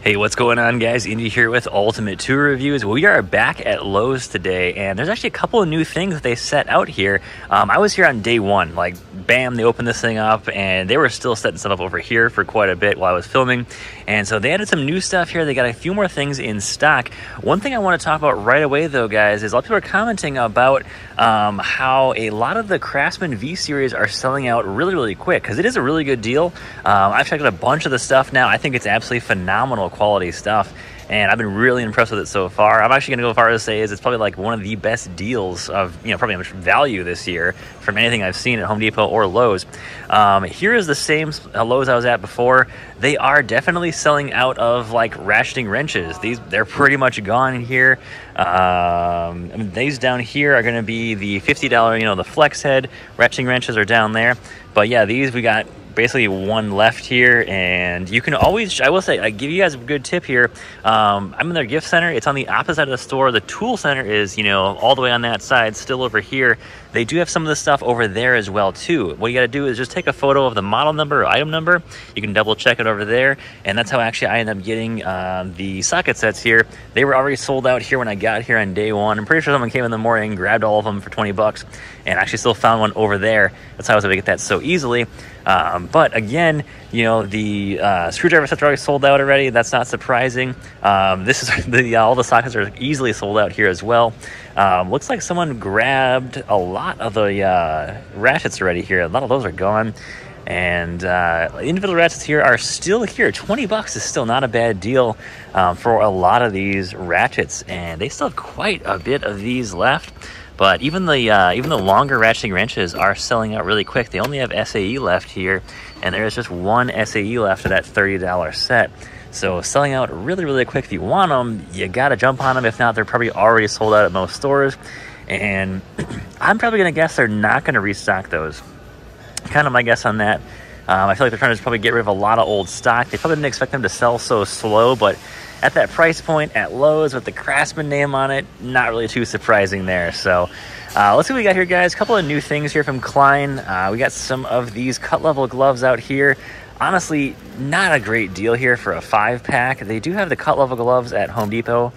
Hey, what's going on, guys? Indy here with Ultimate Tour Reviews. We are back at Lowe's today, and there's actually a couple of new things that they set out here. I was here on day one. Like, bam, they opened this thing up, and they were still setting stuff up over here for quite a bit while I was filming. And so they added some new stuff here. They got a few more things in stock. One thing I want to talk about right away, though, guys, is a lot of people are commenting about how a lot of the Craftsman V-Series are selling out really, really quick, because it is a really good deal. I've checked out a bunch of the stuff now. I think it's absolutely phenomenal quality stuff, and I've been really impressed with it so far. I'm actually gonna go as far as to say is it's probably like one of the best deals of, probably much value this year from anything I've seen at Home Depot or Lowe's. Here is the same Lowe's I was at before. They are definitely selling out of like ratcheting wrenches. They're pretty much gone in here. I mean, these down here are gonna be the $50, the flex head ratcheting wrenches are down there. But yeah, these we got basically one left here, and you can always, I will say, I give you guys a good tip here. I'm in their gift center. It's on the opposite side of the store. The tool center is, all the way on that side, still over here. They do have some of the stuff over there as well too. What you got to do is just take a photo of the model number or item number. You can double check it over there, and that's how actually I ended up getting the socket sets here. They were already sold out here when I got here on day one. I'm pretty sure someone came in the morning, grabbed all of them for 20 bucks, and actually still found one over there. That's how I was able to get that so easily. But again, the screwdriver sets are already sold out already. That's not surprising. This is all the sockets are easily sold out here as well. Looks like someone grabbed a lot of the ratchets already here. A lot of those are gone. And individual ratchets here are still here. 20 bucks is still not a bad deal for a lot of these ratchets, and they still have quite a bit of these left. But even the longer ratcheting wrenches are selling out really quick. They only have SAE left here, and there is just one SAE left of that $30 set. So selling out really, really quick. If you want them, you got to jump on them. If not, they're probably already sold out at most stores. And I'm probably going to guess they're not going to restock those. Kind of my guess on that. I feel like they're trying to probably get rid of a lot of old stock. They probably didn't expect them to sell so slow, but at that price point at Lowe's with the Craftsman name on it, not really too surprising there. So let's see what we got here, guys. A couple of new things here from Klein. We got some of these cut level gloves out here. Honestly, not a great deal here for a 5-pack. They do have the cut level gloves at Home Depot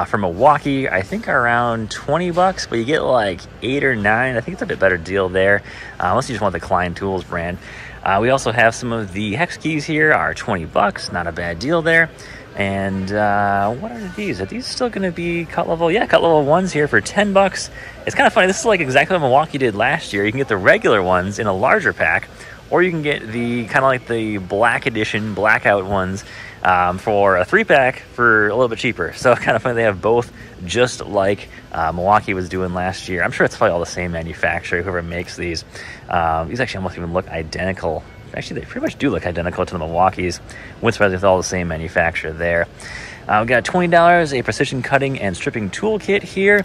from Milwaukee. I think around 20 bucks, but you get like 8 or 9. I think it's a bit better deal there, unless you just want the Klein Tools brand. We also have some of the hex keys here, are 20 bucks. Not a bad deal there. And what are these? Are these still going to be cut level? Yeah, cut level ones here for 10 bucks. It's kind of funny. This is like exactly what Milwaukee did last year. You can get the regular ones in a larger pack, or you can get the kind of like the black edition blackout ones for a 3-pack for a little bit cheaper. So kind of funny they have both, just like Milwaukee was doing last year. I'm sure it's probably all the same manufacturer, whoever makes these. These actually almost even look identical. Actually, they pretty much do look identical to the Milwaukees. Wouldn't surprise me if it's all the same manufacturer there. We got $20, a precision cutting and stripping toolkit here.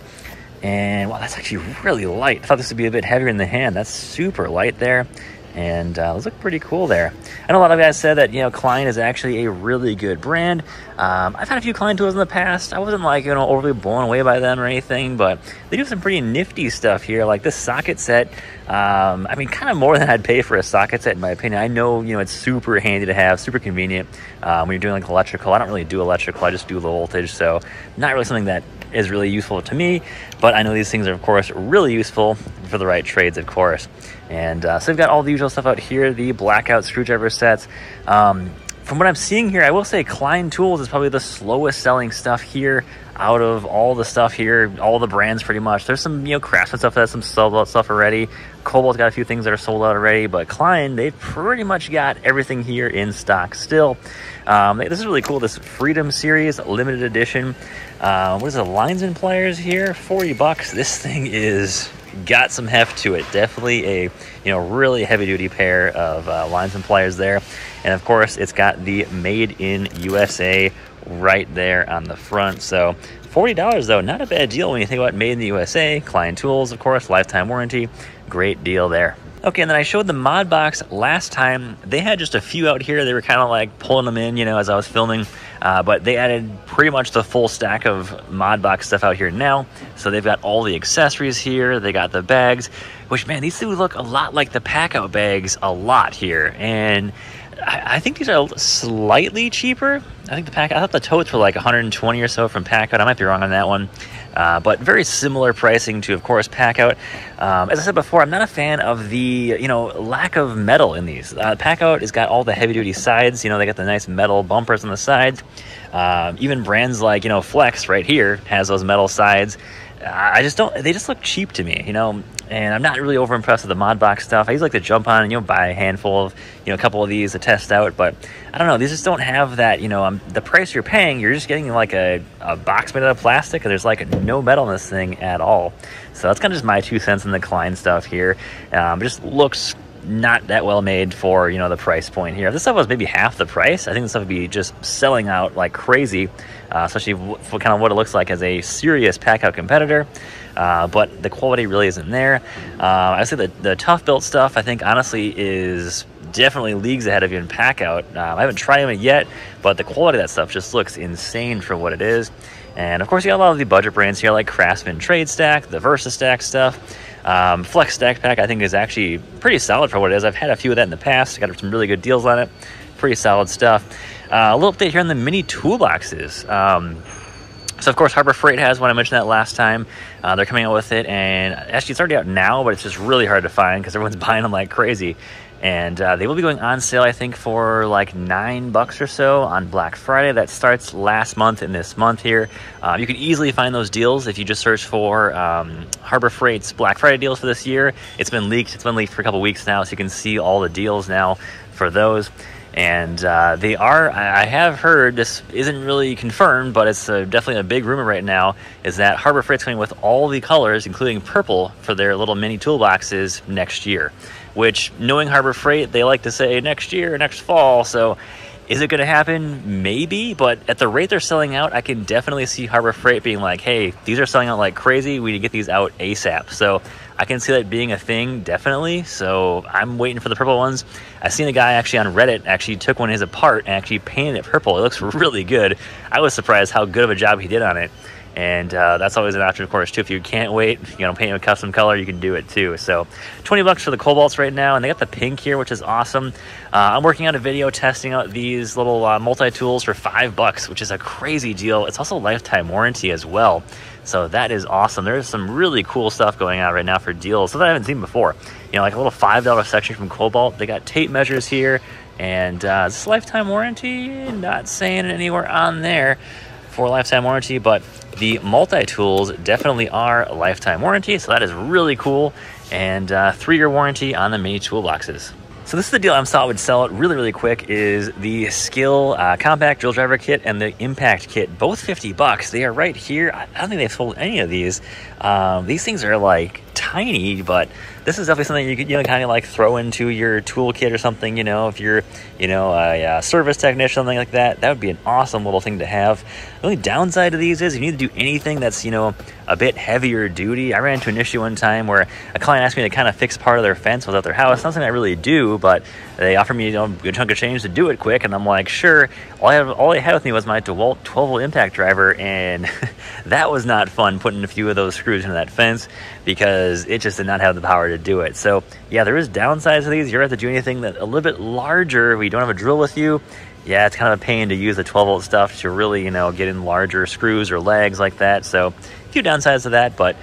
And wow, that's actually really light. I thought this would be a bit heavier in the hand. That's super light there. And those look pretty cool there. I know a lot of guys said that, Klein is actually a really good brand. I've had a few Klein tools in the past. I wasn't like, overly blown away by them or anything, but they do some pretty nifty stuff here. Like this socket set, I mean, kind of more than I'd pay for a socket set, in my opinion. I know, it's super handy to have, super convenient when you're doing like electrical. I don't really do electrical. I just do low voltage. So not really something that is really useful to me, but I know these things are, of course, really useful for the right trades, of course. And so we've got all the usual stuff out here, the blackout screwdriver sets. From what I'm seeing here, I will say Klein Tools is probably the slowest selling stuff here out of all the stuff here, all the brands pretty much. There's some, Craftsman stuff that has some sold out stuff already. Cobalt's got a few things that are sold out already, but Klein, they've pretty much got everything here in stock still. This is really cool, this Freedom Series limited edition. What is it, lines and pliers here? 40 bucks. This thing is got some heft to it. Definitely a really heavy duty pair of lines and pliers there. And of course, it's got the Made in USA right there on the front. So $40 though, not a bad deal when you think about Made in the USA. Klein Tools, of course, lifetime warranty. Great deal there. Okay, and then I showed the mod box last time. They had just a few out here. They were kind of like pulling them in, as I was filming. But they added pretty much the full stack of mod box stuff out here now. So they've got all the accessories here. They got the bags, which, man, these do look a lot like the pack out bags a lot here. And I think these are slightly cheaper. I thought the totes were like 120 or so from Packout. I might be wrong on that one. But very similar pricing to, of course, Packout. As I said before, I'm not a fan of the, lack of metal in these. Packout has got all the heavy-duty sides. They got the nice metal bumpers on the sides. Even brands like, Flex right here has those metal sides. They just look cheap to me, and I'm not really over impressed with the mod box stuff. I usually like to jump on and, buy a handful of, a couple of these to test out, but I don't know, these just don't have that, the price you're paying, you're just getting like a box made out of plastic, and there's like no metal in this thing at all. So that's kind of just my 2 cents in the Klein stuff here. It just looks not that well made for, the price point here. If this stuff was maybe half the price, I think this stuff would be just selling out like crazy, especially for kind of what it looks like as a serious Packout competitor. But the quality really isn't there. I would say the tough built stuff, I think, honestly, is definitely leagues ahead of you in Packout. I haven't tried them yet, but the quality of that stuff just looks insane for what it is. And of course, you got a lot of the budget brands here, like Craftsman Trade Stack, the Versa Stack stuff. Flex Stack Pack, I think, is actually pretty solid for what it is. I've had a few of that in the past. Got some really good deals on it. Pretty solid stuff. A little update here on the mini toolboxes. So, of course, Harbor Freight has one. I mentioned that last time. They're coming out with it, and actually it's already out now, but it's just really hard to find because everyone's buying them like crazy. And they will be going on sale, I think, for like $9 or so on Black Friday. That starts last month and this month here. You can easily find those deals if you just search for Harbor Freight's Black Friday deals for this year. It's been leaked. It's been leaked for a couple weeks now, so you can see all the deals now for those. And they are, I have heard, this isn't really confirmed, but it's definitely a big rumor right now, is that Harbor Freight's coming with all the colors, including purple, for their little mini toolboxes next year. Which, knowing Harbor Freight, they like to say next year, next fall, so is it going to happen? Maybe, but at the rate they're selling out, I can definitely see Harbor Freight being like, hey, these are selling out like crazy, we need to get these out ASAP. So I can see that being a thing, definitely. So I'm waiting for the purple ones. I've seen a guy actually on Reddit actually took one of his apart and actually painted it purple. It looks really good. I was surprised how good of a job he did on it. And that's always an option, of course, too. If you can't wait, paint it a custom color, you can do it too. So $20 for the cobalts right now, and they got the pink here, which is awesome. I'm working on a video testing out these little multi-tools for $5, which is a crazy deal. It's also lifetime warranty as well. So that is awesome. There's some really cool stuff going on right now for deals that I haven't seen before. Like a little $5 section from Cobalt. They got tape measures here, and this lifetime warranty, not saying it anywhere on there for lifetime warranty, but the multi-tools definitely are lifetime warranty, so that is really cool. And 3-year warranty on the mini toolboxes. So this is the deal I thought I would sell it really, really quick, is the Skill Compact Drill Driver Kit and the Impact Kit, both $50. They are right here. I don't think they've sold any of these. These things are like tiny, but this is definitely something you could kind of like throw into your toolkit or something, if you're a service technician, something like that. That would be an awesome little thing to have. The only downside to these is you need to do anything that's a bit heavier duty. I ran into an issue one time where a client asked me to kind of fix part of their fence without their house. Not something I really do, but they offered me a good chunk of change to do it quick, and I'm like, sure. All I had with me was my DeWalt 12-volt impact driver, and that was not fun, putting a few of those screws into that fence, because it just did not have the power to do it. So yeah, there is downsides to these. You're going to have to do anything that a little bit larger where you don't have a drill with you. Yeah, it's kind of a pain to use the 12-volt stuff to really, get in larger screws or legs like that. So a few downsides to that, but,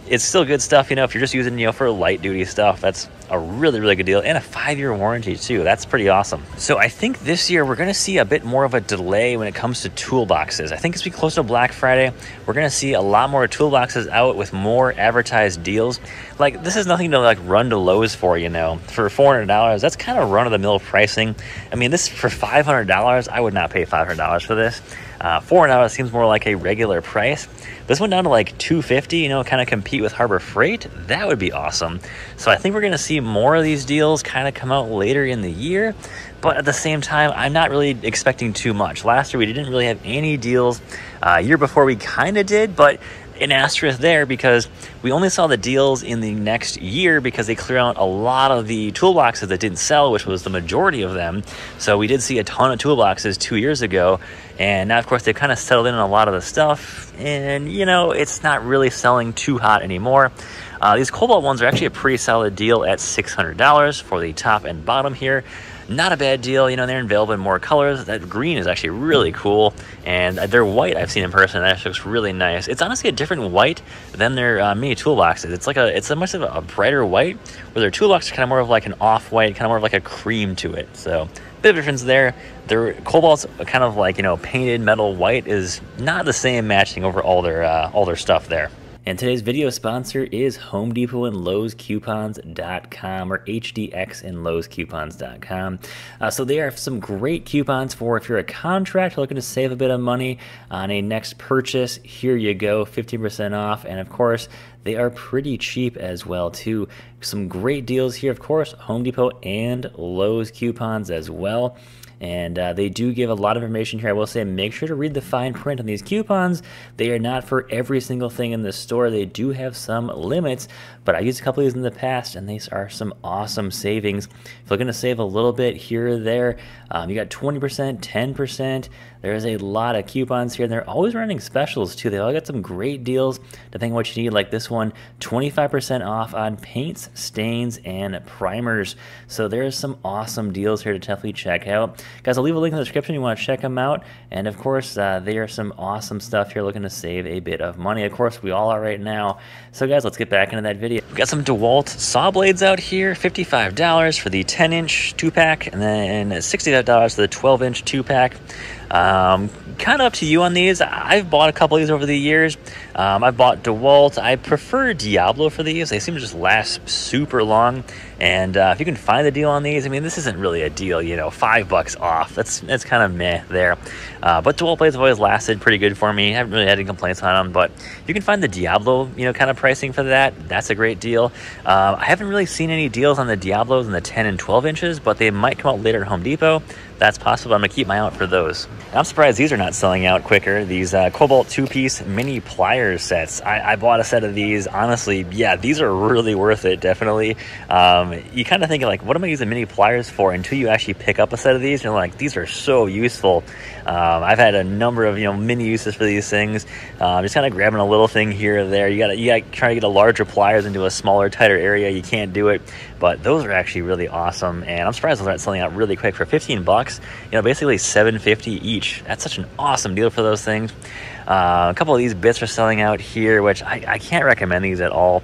it's still good stuff. If you're just using, for light duty stuff, that's a really, really good deal. And a 5-year warranty too. That's pretty awesome. So I think this year we're going to see a bit more of a delay when it comes to toolboxes. I think as we close to Black Friday, we're going to see a lot more toolboxes out with more advertised deals. Like, this is nothing to like run to Lowe's for, for $400. That's kind of run-of-the-mill pricing. I mean, this for $500, I would not pay $500 for this. $400 seems more like a regular price. This went down to like $250, kind of compete with Harbor Freight. That would be awesome. So I think we're going to see more of these deals kind of come out later in the year. But at the same time, I'm not really expecting too much. Last year, we didn't really have any deals. Year before, we kind of did, but an asterisk there because we only saw the deals in the next year because they cleared out a lot of the toolboxes that didn't sell, which was the majority of them. So we did see a ton of toolboxes 2 years ago, and now of course they've kind of settled in on a lot of the stuff, and it's not really selling too hot anymore. These Cobalt ones are actually a pretty solid deal at $600 for the top and bottom here. not a bad deal. You know, they're available in more colors. That green is actually really cool, and their white I've seen in person. That actually looks really nice. It's honestly a different white than their mini toolboxes. It's a much of a brighter white, where their toolbox is kind of more of like an off-white, kind of more of like a cream to it. So bit of difference there. Their Cobalt's kind of like, you know, painted metal white is not the same matching over all their stuff there. And today's video sponsor is Home Depot and Lowe's Coupons.com, or HDX and Lowe's Coupons.com. So they are some great coupons for if you're a contractor looking to save a bit of money on a next purchase. Here you go, 15% off. And of course, they are pretty cheap as well too. Some great deals here, of course, Home Depot and Lowe's coupons as well. And they do give a lot of information here. I will say, make sure to read the fine print on these coupons. They are not for every single thing in the store. They do have some limits, but I used a couple of these in the past, and these are some awesome savings. If you're looking to save a little bit here or there, you got 20%, 10%. There's a lot of coupons here, and they're always running specials too. They all got some great deals depending on what you need, like this one, 25% off on paints, stains, and primers. So there's some awesome deals here to definitely check out. Guys, I'll leave a link in the description if you want to check them out. And of course, they are some awesome stuff here looking to save a bit of money. Of course, we all are right now. So guys, let's get back into that video. We've got some DeWalt saw blades out here, $55 for the 10-inch 2-pack, and then $65 for the 12-inch 2-pack. Kind of up to you on these. I've bought a couple of these over the years. I've bought DeWalt. I prefer Diablo for these. They seem to just last super long. And if you can find a deal on these, I mean, this isn't really a deal, you know, $5 off. That's kind of meh there. But DeWalt blades have always lasted pretty good for me. I haven't really had any complaints on them. But if you can find the Diablo, you know, kind of pricing for that, that's a great deal. I haven't really seen any deals on the Diablos in the 10 and 12 inches, but they might come out later at Home Depot. That's possible. I'm going to keep my eye out for those. And I'm surprised these are not selling out quicker. These Cobalt 2-piece mini pliers sets. I bought a set of these. Honestly, yeah, these are really worth it, definitely. You kind of think, like, what am I using mini pliers for until you actually pick up a set of these? You're like, these are so useful. I've had a number of, you know, mini uses for these things. Just kind of grabbing a little thing here or there. You gotta try to get a larger pliers into a smaller, tighter area. You can't do it. But those are actually really awesome, and I'm surprised those aren't selling out really quick for $15. You know, basically $7.50 each. That's such an awesome deal for those things. A couple of these bits are selling out here, which I can't recommend these at all.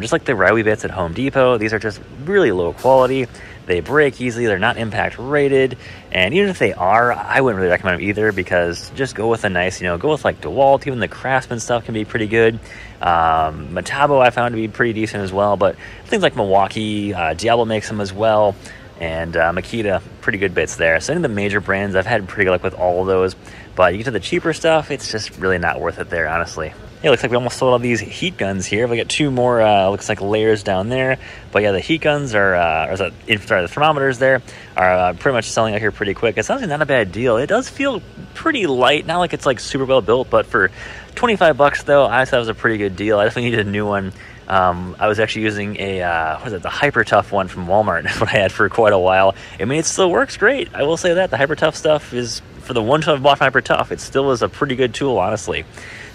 Just like the Rowie bits at Home Depot, these are just really low quality. They break easily. They're not impact rated. And even if they are, I wouldn't really recommend them either, because just go with a nice, you know, go with like DeWalt. Even the Craftsman stuff can be pretty good. Metabo I found to be pretty decent as well. But things like Milwaukee, Diablo makes them as well. And Makita, pretty good bits there. So any of the major brands, I've had pretty good luck with all of those. But you get to the cheaper stuff, it's just really not worth it there, honestly. Yeah, looks like we almost sold all these heat guns here. We got two more, looks like layers down there. But yeah, the heat guns are, the thermometers there are pretty much selling out here pretty quick. It's honestly not a bad deal. It does feel pretty light, not like it's like super well built, but for $25 though, I thought it was a pretty good deal. I definitely needed a new one. I was actually using the Hyper Tough one from Walmart. That's what I had for quite a while. I mean, it still works great. I will say that. The Hyper Tough stuff is, for the one time I've bought from Hyper Tough, it still is a pretty good tool, honestly.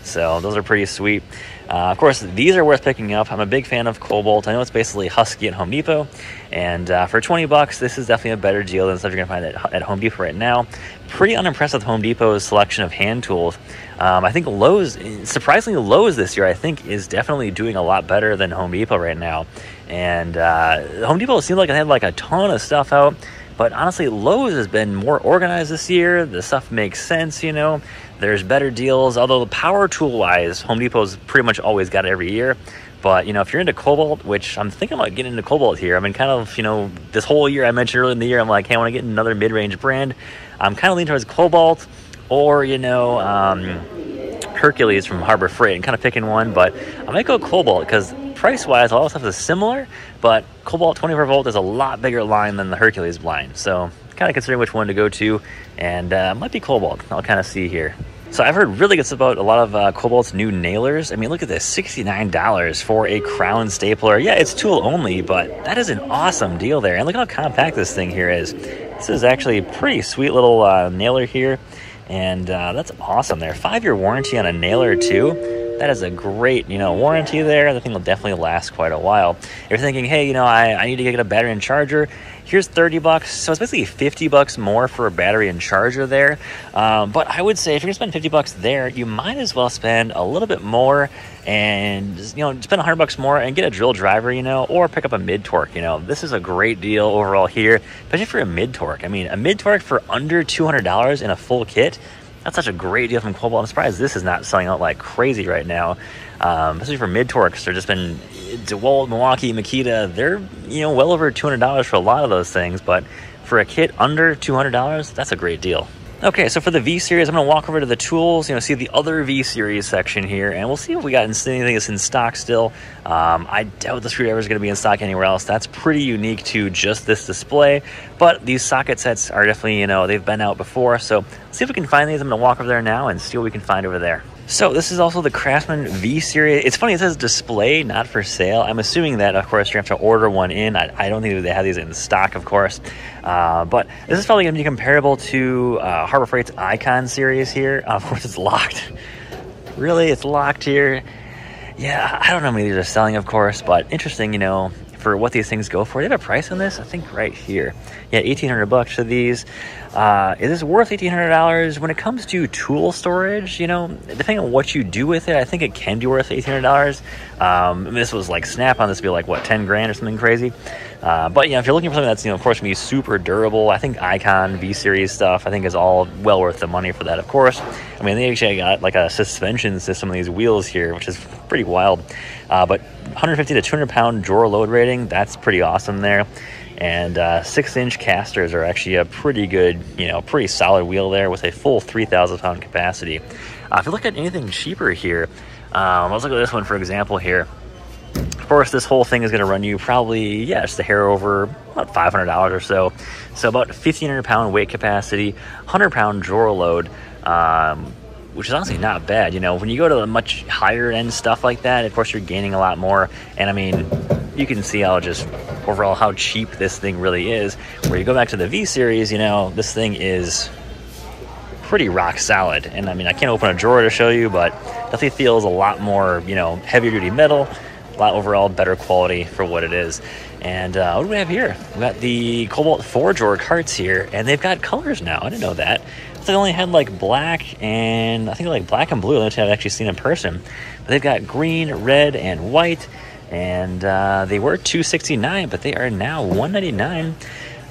So those are pretty sweet. Of course, these are worth picking up. I'm a big fan of Cobalt. I know it's basically Husky at Home Depot. And for $20, this is definitely a better deal than stuff you're going to find at Home Depot right now. Pretty unimpressed with Home Depot's selection of hand tools. I think Lowe's, surprisingly Lowe's this year, I think is definitely doing a lot better than Home Depot right now. And Home Depot seemed like it had like a ton of stuff out. But honestly, Lowe's has been more organized this year. The stuff makes sense, you know. There's better deals. Although power tool-wise, Home Depot's pretty much always got it every year. But, you know, if you're into Cobalt, which I'm thinking about getting into Cobalt here. I mean, kind of, you know, this whole year I mentioned earlier in the year, I'm like, hey, I want to get another mid-range brand. I'm kind of leaning towards Cobalt or, you know, Hercules from Harbor Freight, and kind of picking one. But I might go Cobalt because price-wise, all the stuff is similar, but Cobalt 24 volt is a lot bigger line than the Hercules line. So kind of considering which one to go to, and might be Cobalt. I'll kind of see here. So I've heard really good stuff about a lot of Cobalt's new nailers. I mean, look at this, $69 for a crown stapler. Yeah, it's tool only, but that is an awesome deal there. And look how compact this thing here is. This is actually a pretty sweet little nailer here. And that's awesome there. 5-year warranty on a nailer too. That is a great, warranty there. The thing will definitely last quite a while. If you're thinking, hey, I need to get a battery and charger, here's $30. So it's basically $50 more for a battery and charger there. But I would say if you're gonna spend $50 there, you might as well spend a little bit more and spend $100 more and get a drill driver, or pick up a mid-torque. This is a great deal overall here, especially for a mid-torque. I mean, a mid-torque for under $200 in a full kit. That's such a great deal from Cobalt. I'm surprised this is not selling out like crazy right now, especially for mid-torques. They're just been DeWalt, Milwaukee, Makita. They're well over $200 for a lot of those things, but for a kit under $200, that's a great deal. Okay, so for the V-Series, I'm going to walk over to the tools, see the other V-Series section here, and we'll see if we got anything that's in stock still. I doubt the screwdriver is going to be in stock anywhere else. That's pretty unique to just this display, but these socket sets are definitely, they've been out before, so let's see if we can find these. I'm going to walk over there now and see what we can find over there. So this is also the Craftsman V-Series. It's funny, it says display, not for sale. I'm assuming that, of course, you have to order one in. I don't think they have these in stock, of course. But this is probably going to be comparable to Harbor Freight's Icon series here. Of course, it's locked. Really? It's locked here? Yeah, I don't know how many of these are selling, of course, but interesting, for what these things go for. They have a price on this, I think right here. Yeah, $1,800 for these. Is this worth $1,800? When it comes to tool storage, depending on what you do with it, I think it can be worth $1,800. This was like Snap-on, this would be like, what, 10 grand or something crazy? But if you're looking for something that's, of course, going to be super durable, I think Icon V-Series stuff, I think is all well worth the money for that, of course. I mean, they actually got like a suspension system on these wheels here, which is pretty wild. But 150 to 200 pound drawer load rating, that's pretty awesome there. And 6-inch casters are actually a pretty good, pretty solid wheel there with a full 3,000 pound capacity. If you look at anything cheaper here, let's look at this one, for example, here. Of course, this whole thing is going to run you probably, just a hair over about $500 or so. So about 1,500 pound weight capacity, 100 pound drawer load, which is honestly not bad. When you go to the much higher end stuff like that, of course, you're gaining a lot more. And I mean, you can see overall how cheap this thing really is. Where you go back to the V-Series, this thing is pretty rock solid. And I mean, I can't open a drawer to show you, but definitely feels a lot more, heavier duty metal, a lot overall better quality for what it is. And what do we have here? We got the Cobalt 4-drawer carts here, and they've got colors now. I didn't know that. So they only had like black and I think like black and blue, which I've actually seen in person. But they've got green, red, and white. And they were $269, but they are now $199.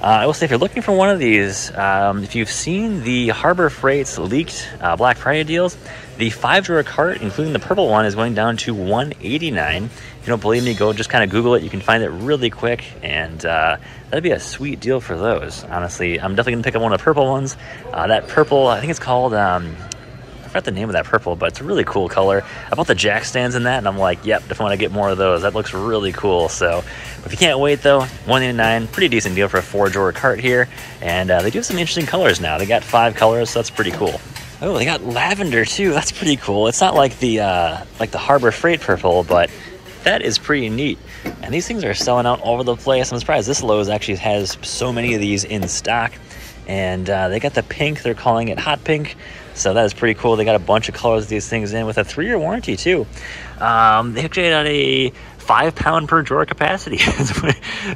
I will say, if you're looking for one of these, if you've seen the Harbor Freight's leaked Black Friday deals, the 5-drawer cart, including the purple one, is going down to $189. If you don't believe me, go just kind of Google it. You can find it really quick, and that'd be a sweet deal for those. Honestly, I'm definitely going to pick up one of the purple ones. That purple, I think it's called... I forgot the name of that purple, but it's a really cool color. I bought the jack stands in that, and I'm like, yep, definitely want to get more of those. That looks really cool. So if you can't wait, though, $189, pretty decent deal for a 4-drawer cart here. And they do have some interesting colors now. They got 5 colors, so that's pretty cool. Oh, they got lavender, too. That's pretty cool. It's not like the Harbor Freight purple, but that is pretty neat. And these things are selling out all over the place. I'm surprised this Lowe's actually has so many of these in stock. And they got the pink. They're calling it hot pink. So that is pretty cool. They got a bunch of colors of these things in with a 3-year warranty, too. They actually had a 5-pound per drawer capacity. It's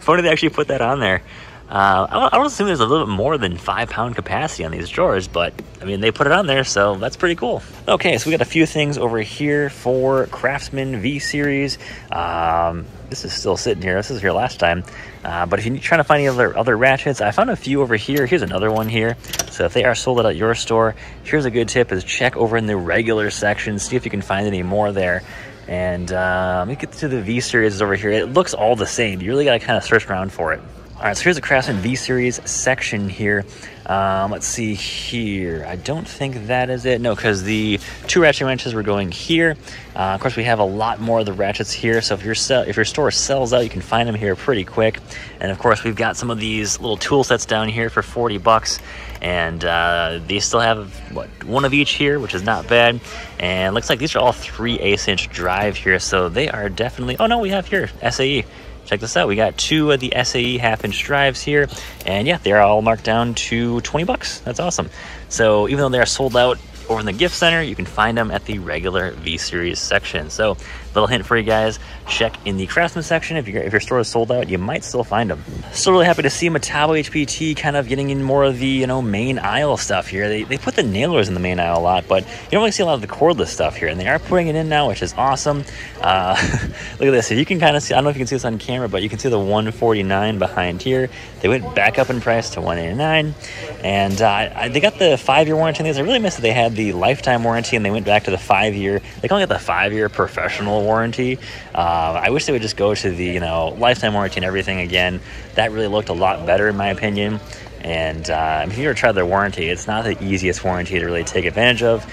funny they actually put that on there. I would assume there's a little bit more than 5-pound capacity on these drawers, but I mean, they put it on there, so that's pretty cool. Okay, so we got a few things over here for Craftsman V-Series. This is still sitting here. This was here last time. But if you're trying to find any other ratchets, I found a few over here. Here's another one here. So if they are sold out at your store, here's a good tip: is check over in the regular section, see if you can find any more there. And let me get to the V-Series over here. It looks all the same. You really got to kind of search around for it. All right, so here's the Craftsman V-Series section here. Let's see here. I don't think that is it. No, because the 2 ratchet wrenches were going here. Of course, we have a lot more of the ratchets here. So if your store sells out, you can find them here pretty quick. And of course, we've got some of these little tool sets down here for $40. And they still have, one of each here, which is not bad. And it looks like these are all 3 1/8-inch drive here. So they are definitely... Oh, no, we have here SAE. Check this out. We got 2 of the SAE half-inch drives here, and yeah, they're all marked down to $20. That's awesome. So even though they're sold out Over in the gift center, you can find them at the regular V-Series section. So, little hint for you guys, check in the Craftsman section. If your store is sold out, you might still find them. Still really happy to see Metabo HPT kind of getting in more of the, main aisle stuff here. They put the nailers in the main aisle a lot, but you don't really see a lot of the cordless stuff here, and they are putting it in now, which is awesome. Look at this. So you can kind of see, I don't know if you can see this on camera, but you can see the $149 behind here. They went back up in price to $189, and they got the 5-year warranty on these. I really missed that they had the lifetime warranty, and they went back to the 5-year. They can only get the 5-year professional warranty. I wish they would just go to the lifetime warranty and everything again. That really looked a lot better in my opinion. And if you ever tried their warranty, it's not the easiest warranty to really take advantage of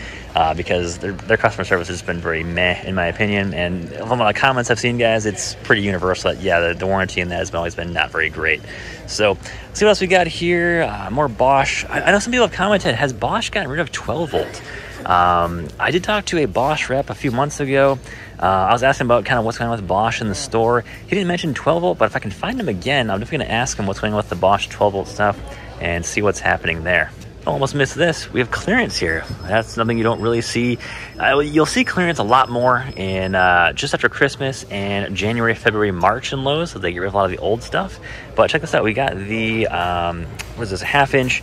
because their customer service has been very meh in my opinion. And from the comments I've seen, guys, it's pretty universal that, yeah, the warranty in that has always been not very great. So let's see what else we got here. More Bosch. I know some people have commented, has Bosch gotten rid of 12 volt? I did talk to a Bosch rep a few months ago. I was asking about kind of what's going on with Bosch in the store. He didn't mention 12 volt, but if I can find him again, I'm just going to ask him what's going on with the Bosch 12 volt stuff and see what's happening there. Almost missed this. We have clearance here. That's something you don't really see. You'll see clearance a lot more in just after Christmas and January, February, March in Lowe's, so they get rid of a lot of the old stuff. But check this out. We got the what is this? A 1/2-inch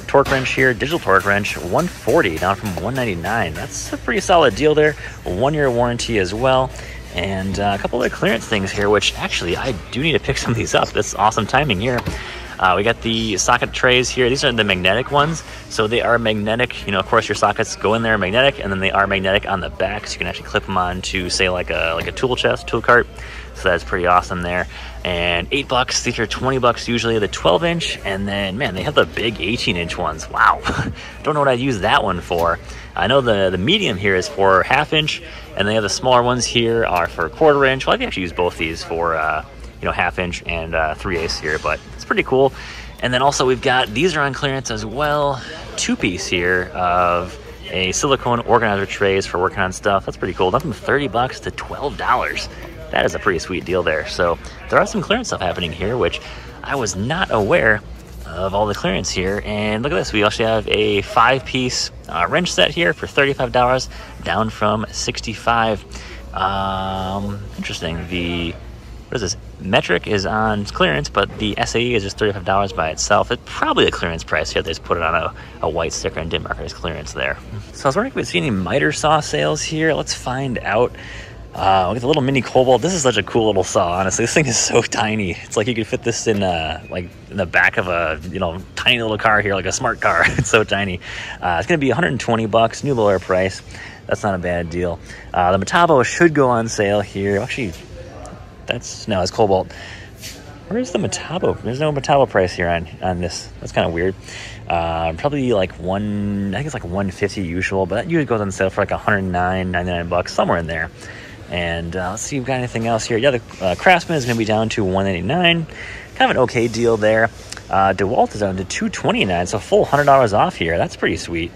torque wrench here, digital torque wrench, $140 down from $199. That's a pretty solid deal there. 1-year warranty as well. And a couple of clearance things here, which actually I do need to pick some of these up. That's awesome timing here. We got the socket trays here. These are the magnetic ones. So they are magnetic. Of course, your sockets go in there magnetic, and then they are magnetic on the back. So you can actually clip them on to, say, like a tool chest, tool cart. So that's pretty awesome there. And $8. These are $20 usually, the 12-inch. And then, man, they have the big 18-inch ones. Wow. Don't know what I'd use that one for. I know the medium here is for 1/2-inch, and they have the smaller ones here are for 1/4-inch. Well, I've actually used both these for 1/2-inch and 3/8 here, but it's pretty cool. And then also we've got, these are on clearance as well, 2-piece here of a silicone organizer trays for working on stuff. That's pretty cool. That's from $30 to $12. That is a pretty sweet deal there. So there are some clearance stuff happening here, which I was not aware of all the clearance here. And look at this, we actually have a 5-piece wrench set here for $35, down from $65. Interesting. What is this? Metric is on clearance, but the SAE is just $35 by itself. It's probably a clearance price here. They just put it on a white sticker and didn't mark it as clearance there. So I was wondering if we'd see any miter saw sales here. Let's find out. Look at the little mini Cobalt. This is such a cool little saw, honestly. This thing is so tiny. It's like you could fit this in in the back of a tiny little car here, like a smart car. It's so tiny. It's going to be $120, new lower price. That's not a bad deal. The Metabo should go on sale here. Actually, it's Cobalt. Where's the Metabo? There's no Metabo price here on this. That's kind of weird. Probably like I think it's like $150 usual, but that usually goes on sale for like $109, $99, somewhere in there. And let's see if we've got anything else here. Yeah, the Craftsman is going to be down to $189. Kind of an okay deal there. DeWalt is down to $229, so full $100 off here. That's pretty sweet.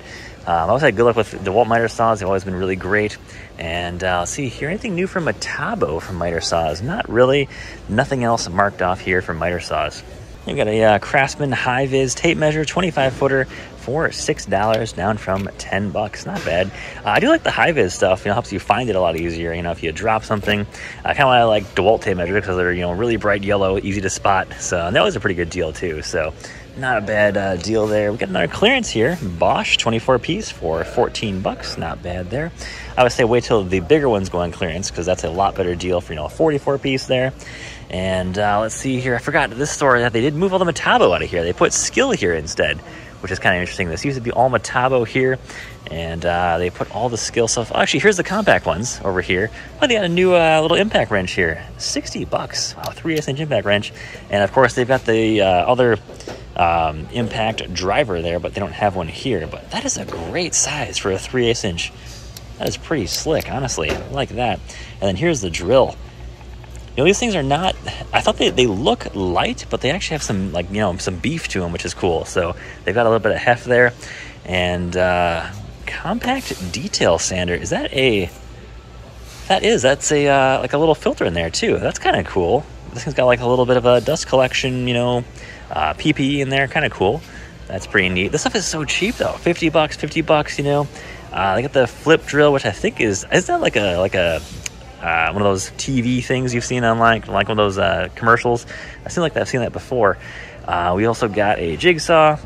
I always had good luck with DeWalt miter saws. They've always been really great. And let's see here, anything new from Metabo from miter saws? Not really. Nothing else marked off here from miter saws. We've got a Craftsman high-vis tape measure, 25-footer for $6, down from $10. Not bad. I do like the high-vis stuff. Helps you find it a lot easier. If you drop something. Kind of why I like DeWalt tape measure, because they're really bright yellow, easy to spot. So and that was a pretty good deal too. So not a bad deal there. We got another clearance here. Bosch 24-piece for $14. Not bad there. I would say wait till the bigger ones go on clearance, because that's a lot better deal for a 44-piece there. And let's see here. I forgot this store that they did move all the Metabo out of here. They put Skill here instead, which is kind of interesting. This used to be all Metabo here, and they put all the Skill stuff. Oh, actually, here's the compact ones over here. Oh, they got a new little impact wrench here. $60. Wow, 3/8-inch impact wrench. And of course, they've got the other impact driver there, but they don't have one here. But that is a great size for a 3/8-inch. That is pretty slick, honestly. I like that. And then here's the drill. These things are not, I thought they look light, but they actually have some, some beef to them, which is cool. So they've got a little bit of heft there. And compact detail sander. That's a like a little filter in there too. That's kind of cool. This thing's got like a little bit of a dust collection, PPE in there. Kind of cool. That's pretty neat. This stuff is so cheap though. 50 bucks, 50 bucks, you know. They got the flip drill, which I think is that like a one of those TV things you've seen online, like one of those commercials. I've seen that before. We also got a jigsaw.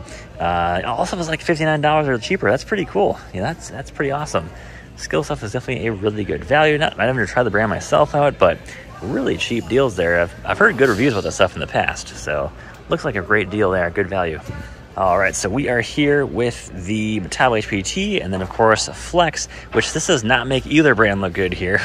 Also was like $59 or cheaper. That's pretty cool. Yeah, that's pretty awesome. Skill stuff is definitely a really good value. I've never tried the brand myself out, but really cheap deals there. I've heard good reviews about this stuff in the past, so looks like a great deal there, good value. All right, so we are here with the Metabo HPT, and then of course Flex, which this does not make either brand look good here.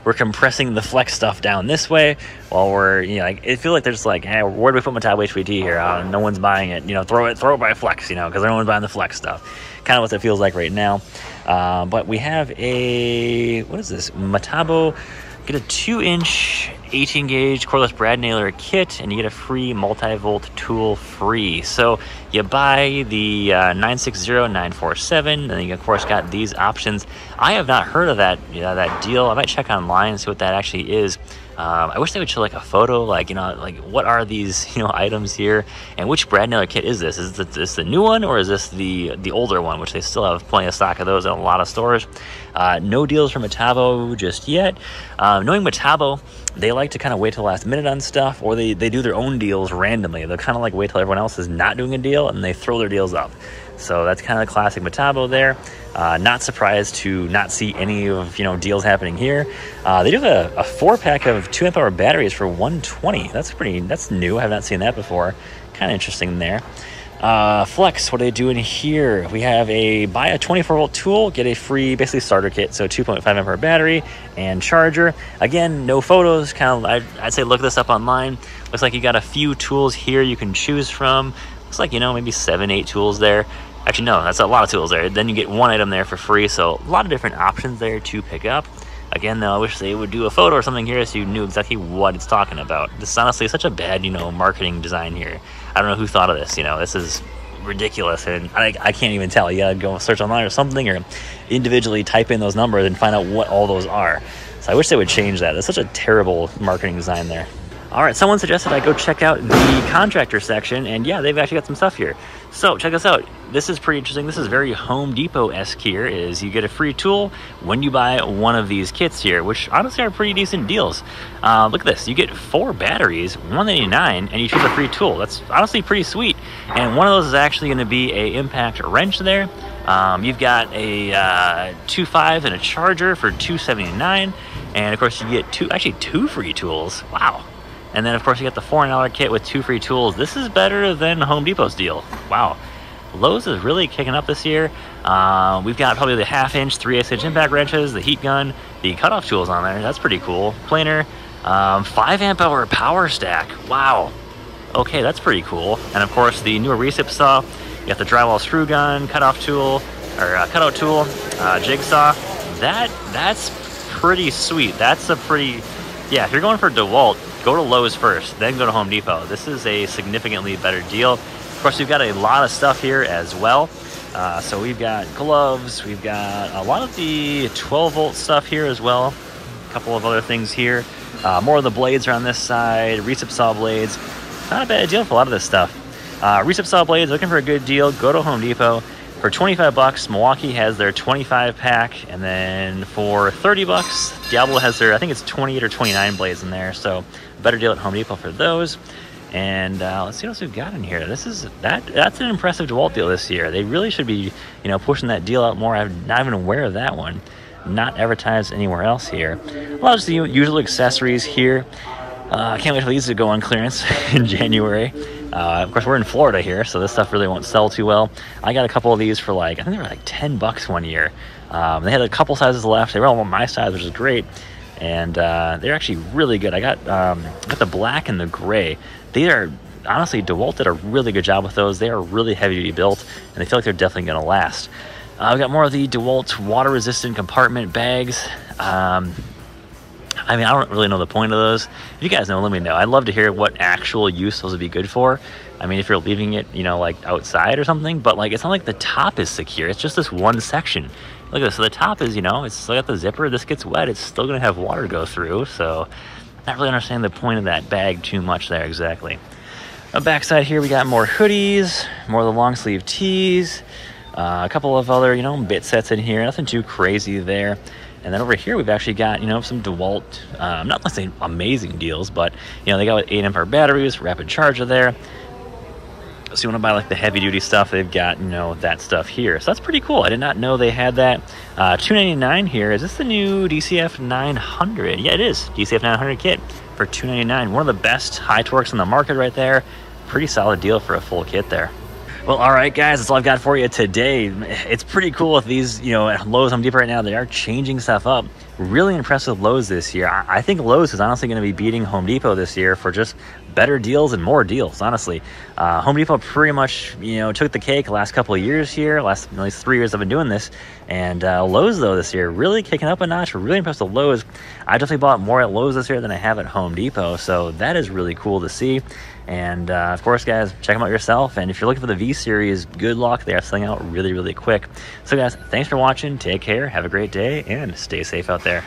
We're compressing the Flex stuff down this way, while we're, you know, like, it feels like they're just like, hey, where do we put Metabo HPT here? No one's buying it. You know, throw it by Flex, you know, because no one's buying the Flex stuff. Kind of what it feels like right now. But we have a, what is this? Metabo. Get a 2-inch 18 gauge cordless brad nailer kit, and you get a free multi-volt tool free. So you buy the 960947, and then you of course got these options. I have not heard of that deal. I might check online and see what that actually is. I wish they would show like a photo, like, you know, like what are these, you know, items here, and which brad nailer kit is this? Is this the new one, or is this the older one, which they still have plenty of stock of those in a lot of stores? No deals from Metabo just yet. Knowing Metabo, they like to kind of wait till the last minute on stuff, or they do their own deals randomly. They'll kind of like wait till everyone else is not doing a deal, and they throw their deals up. So that's kind of the classic Metabo there. Not surprised to not see any of, you know, deals happening here. They do have a 4-pack of 2 amp hour batteries for $120. That's new. I have not seen that before. Kind of interesting there. Flex, what are they doing here? We have buy a 24 volt tool, get a free basically starter kit. So 2.5 amp hour battery and charger. Again, no photos. Kind of, I'd say look this up online. Looks like you got a few tools here you can choose from. Looks like, you know, maybe 7-8 tools there. Actually, no, that's a lot of tools there. Then you get one item there for free, so a lot of different options there to pick up. Again, though, I wish they would do a photo or something here so you knew exactly what it's talking about. This is honestly such a bad, you know, marketing design here. I don't know who thought of this, you know. This is ridiculous, and I can't even tell. You gotta go search online or something, or individually type in those numbers and find out what all those are. So I wish they would change that. That's such a terrible marketing design there. All right, someone suggested I go check out the contractor section, and yeah, they've actually got some stuff here. So check this out. This is pretty interesting. This is very Home Depot-esque here, is you get a free tool when you buy one of these kits here, which honestly are pretty decent deals. Look at this. You get 4 batteries, $189, and you choose a free tool. That's honestly pretty sweet. And one of those is actually going to be a impact wrench there. You've got a 2.5 and a charger for $279, and of course you get two free tools. Wow. And then, of course, you get the $400 kit with 2 free tools. This is better than Home Depot's deal. Wow. Lowe's is really kicking up this year. We've got probably the 1/2-inch, 3/8-inch impact wrenches, the heat gun, the cutoff tools on there. That's pretty cool. Planer, 5 amp hour power stack. Wow. Okay, that's pretty cool. And, of course, the newer recip saw. You got the drywall screw gun, cutoff tool, or cutout tool, jigsaw. That's pretty sweet. That's a pretty... Yeah, if you're going for DeWalt, go to Lowe's first, then go to Home Depot. This is a significantly better deal. Of course, we've got a lot of stuff here as well. So we've got gloves. We've got a lot of the 12-volt stuff here as well. A couple of other things here. More of the blades are on this side. Recip saw blades. Not a bad deal for a lot of this stuff. Recip saw blades, looking for a good deal, go to Home Depot. For 25 bucks, Milwaukee has their 25 pack, and then for 30 bucks, Diablo has their, I think it's 28 or 29 blades in there, so better deal at Home Depot for those. And let's see what else we've got in here. That's an impressive DeWalt deal this year. They really should be, you know, pushing that deal out more. I'm not even aware of that one. Not advertised anywhere else here. A lot of the usual accessories here. I can't wait for these to go on clearance in January. Of course, we're in Florida here, so this stuff really won't sell too well. I got a couple of these for I think they were like 10 bucks one year. They had a couple sizes left. They were all my size, which is great. And they're actually really good. I got the black and the gray. They are, honestly, DeWalt did a really good job with those. They are really heavy built, and they feel like they're definitely going to last. I've got more of the DeWalt water-resistant compartment bags. I mean, I don't really know the point of those. If you guys know, let me know. I'd love to hear what actual use those would be good for. I mean, if you're leaving it, you know, like outside or something, but like it's not like the top is secure. It's just this one section. Look at this. So the top is, you know, it's still got the zipper. This gets wet. It's still going to have water go through. So not really understanding the point of that bag too much there exactly. On the backside here, we got more hoodies, more of the long sleeve tees, a couple of other, bit sets in here. Nothing too crazy there. And then over here, we've actually got, some DeWalt, not let's say amazing deals, but, they got 8 Ah batteries, rapid charger there. So you want to buy like the heavy duty stuff, they've got, that stuff here. So that's pretty cool. I did not know they had that. $299 here. Is this the new DCF 900? Yeah, it is. DCF 900 kit for $299. One of the best high torques on the market right there. Pretty solid deal for a full kit there. Well, all right, guys, that's all I've got for you today. It's pretty cool with these, at Lowe's, Home Depot right now, they are changing stuff up. Really impressive Lowe's this year. I think Lowe's is honestly going to be beating Home Depot this year for just better deals and more deals, honestly. Home Depot pretty much, took the cake the last couple of years here, at least 3 years I've been doing this. And Lowe's, though, this year, really kicking up a notch. We're really impressed with Lowe's. I definitely bought more at Lowe's this year than I have at Home Depot, so that is really cool to see. And of course, guys, check them out yourself. And if you're looking for the V series, good luck. They are selling out really, really quick. So guys, thanks for watching. Take care. Have a great day and stay safe out there.